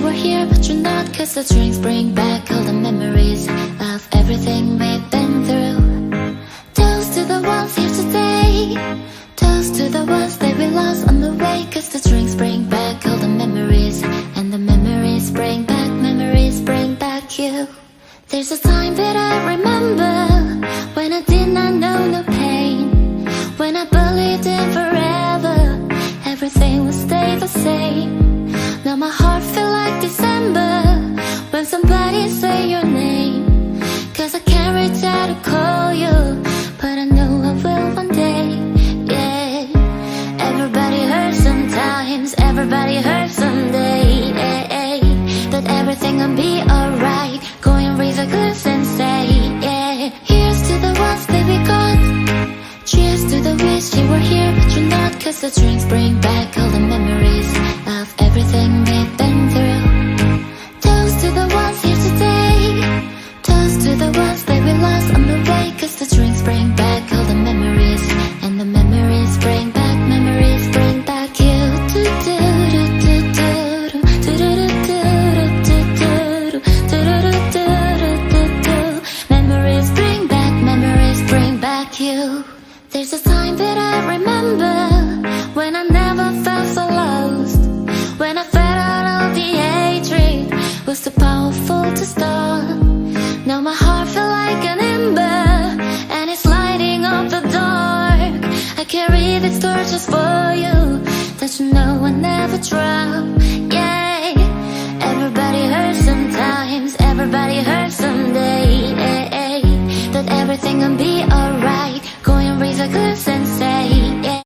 were here but you're not, 'cause the drinks bring back all the memories of everything we've been through. Toast to the ones here today, toast to the ones that we lost on the way, 'cause the drinks bring back all the memories, and the memories bring back you. There's a time that I remember when I did not know no pain, when I believed in forever, everything would stay the same. Now my heart feel like December when somebody say your name, 'cause I can't reach out to call you, but I know I will one day, yeah. Everybody hurts sometimes, everybody hurts someday, yeah. But everything will be alright, go and raise a glass and say, yeah. Here's to the ones that we got, cheers to the wish you were here but you're not, 'cause the drinks bring back all the memories of everything we've been through. Toast to the ones here today, toast to the ones that we lost on the way, 'cause the drinks bring back all the memories, and the memories bring back you. Memories bring back you. There's a time that I remember when I never felt so lost, when I felt all of the hatred was too powerful to stop. Now my heart feel like an ember, and it's lighting up the dark. I carry these torches for you, that you know I never drop, yeah. Everybody hurts sometimes, everybody hurts someday, yeah. But everything will be alright, go and raise a glass